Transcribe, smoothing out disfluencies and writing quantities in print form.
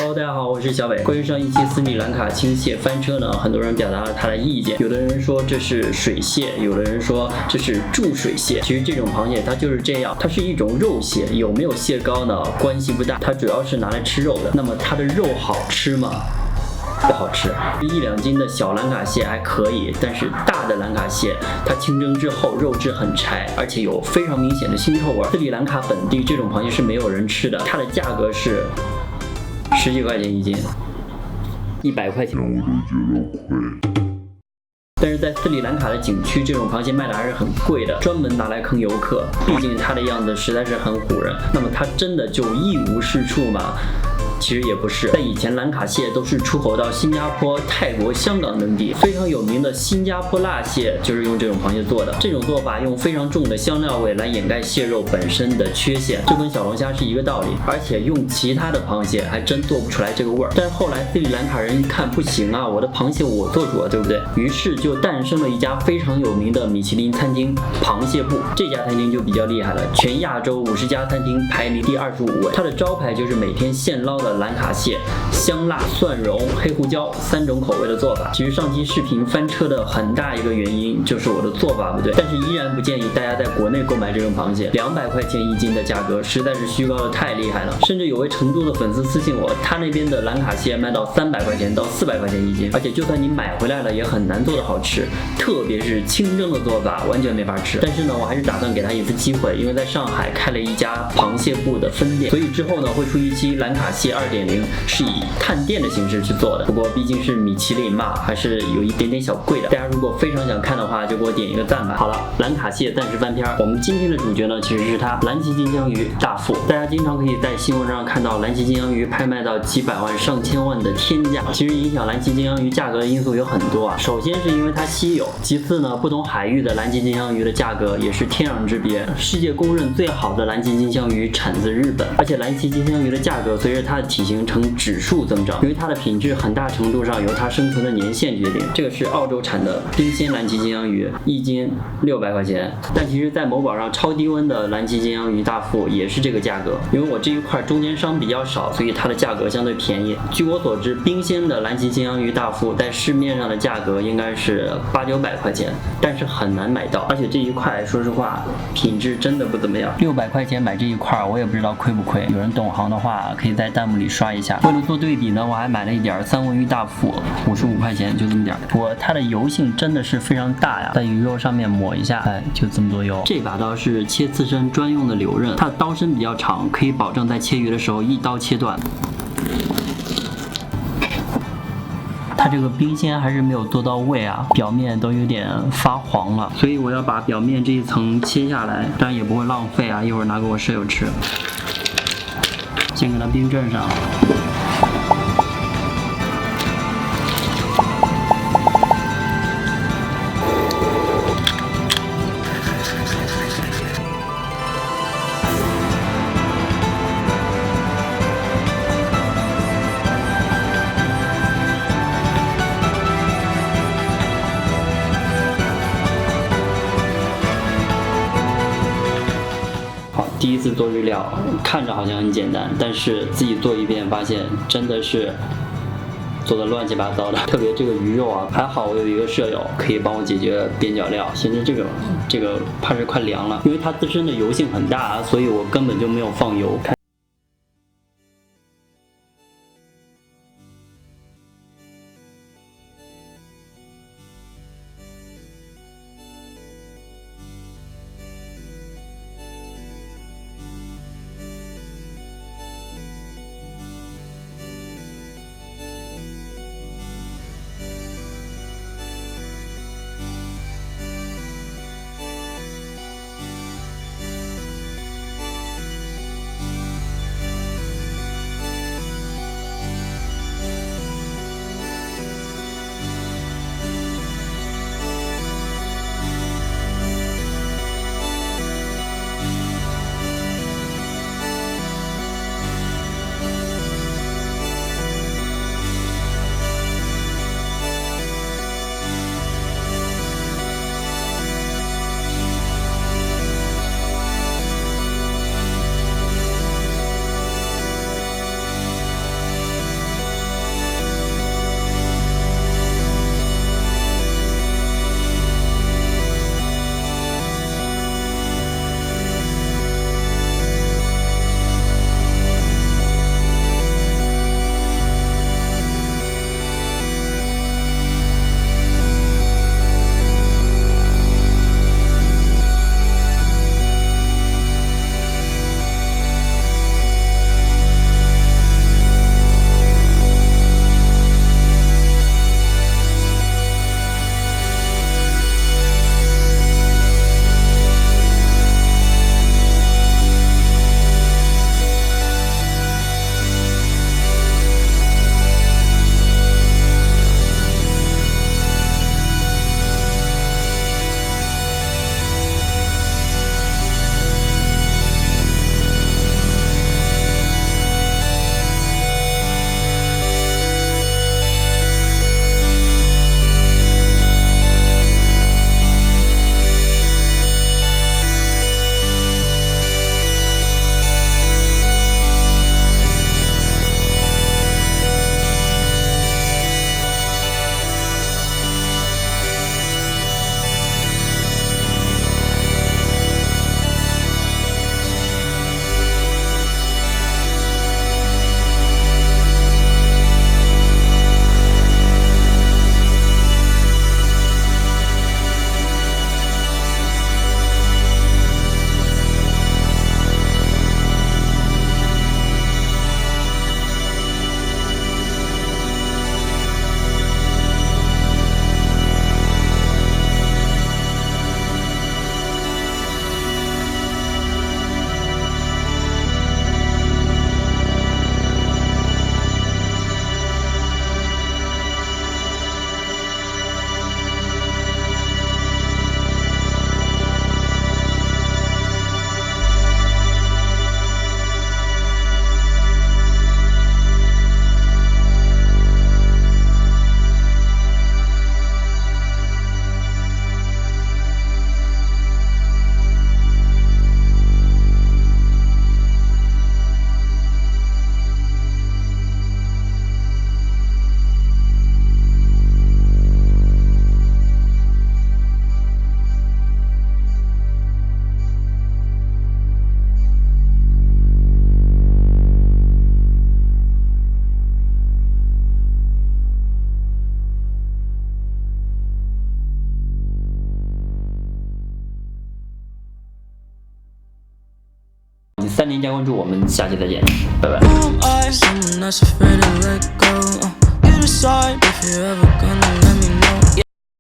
Hello， 大家好，我是小伟。关于上一期斯里兰卡青蟹翻车呢，很多人表达了他的意见。有的人说这是水蟹，有的人说这是注水蟹。其实这种螃蟹它就是这样，它是一种肉蟹，有没有蟹膏呢关系不大，它主要是拿来吃肉的。那么它的肉好吃吗？不好吃，1-2斤的小兰卡蟹还可以，但是大的兰卡蟹它清蒸之后肉质很柴，而且有非常明显的腥臭味。斯里兰卡本地这种螃蟹是没有人吃的，它的价格是10几块钱一斤，100块钱我都觉得亏。但是在斯里兰卡的景区，这种螃蟹卖的还是很贵的，专门拿来坑游客。毕竟它的样子实在是很唬人。那么它真的就一无是处吗？其实也不是，在以前兰卡蟹都是出口到新加坡、泰国、香港等地，非常有名的新加坡辣蟹就是用这种螃蟹做的。这种做法用非常重的香料味来掩盖蟹肉本身的缺陷，就跟小龙虾是一个道理。而且用其他的螃蟹还真做不出来这个味儿。但是后来斯里兰卡人一看不行啊，我的螃蟹我做主啊，对不对？于是就诞生了一家非常有名的米其林餐厅——螃蟹部。这家餐厅就比较厉害了，全亚洲50家餐厅排名第25位。它的招牌就是每天现捞的兰卡蟹，香辣、蒜蓉、黑胡椒3种口味的做法。其实上期视频翻车的很大一个原因就是我的做法不对，但是依然不建议大家在国内购买这种螃蟹，200块钱一斤的价格实在是虚高的太厉害了。甚至有位成都的粉丝私信我，他那边的兰卡蟹卖到300块钱到400块钱一斤，而且就算你买回来了也很难做的好吃，特别是清蒸的做法完全没法吃。但是呢，我还是打算给他一次机会，因为在上海开了一家螃蟹部的分店，所以之后呢会出一期兰卡蟹2.0，是以探店的形式去做的。不过毕竟是米其林嘛，还是有一点点小贵的。大家如果非常想看的话，就给我点一个赞吧。好了，兰卡蟹暂时翻篇。我们今天的主角呢，其实是它——蓝鳍金枪鱼大腹。大家经常可以在新闻上看到蓝鳍金枪鱼拍卖到几百万、上千万的天价。其实影响蓝鳍金枪鱼价格的因素有很多啊。首先是因为它稀有，其次呢，不同海域的蓝鳍金枪鱼的价格也是天壤之别。世界公认最好的蓝鳍金枪鱼产自日本，而且蓝鳍金枪鱼的价格随着它的体型呈指数增长，因为它的品质很大程度上由它生存的年限决定。这个是澳洲产的冰鲜蓝鳍金枪鱼，一斤600块钱。但其实在某宝上超低温的蓝鳍金枪鱼大腹也是这个价格，因为我这一块中间商比较少，所以它的价格相对便宜。据我所知，冰鲜的蓝鳍金枪鱼大腹在市面上的价格应该是800-900块钱，但是很难买到。而且这一块说实话品质真的不怎么样，600块钱买这一块我也不知道亏不亏。有人懂行的话可以在弹幕里刷一下。为了做对比呢，我还买了一点三文鱼大腹，55块钱，就这么点。不过它的油性真的是非常大呀，在鱼肉上面抹一下，哎，就这么多油。这把刀是切刺身专用的柳刃，它的刀身比较长，可以保证在切鱼的时候一刀切断。它这个冰鲜还是没有做到位啊，表面都有点发黄了，所以我要把表面这一层切下来，当然也不会浪费啊，一会儿拿给我舍友吃。先给它冰镇上。第一次做日料，看着好像很简单，但是自己做一遍发现真的是做的乱七八糟的。特别这个鱼肉啊，还好我有一个舍友可以帮我解决边角料。现在这个怕是快凉了，因为它自身的油性很大，所以我根本就没有放油。三连加关注，我们下期再见，拜拜。Who am I? Someone that's afraid to let go. You decide if you're ever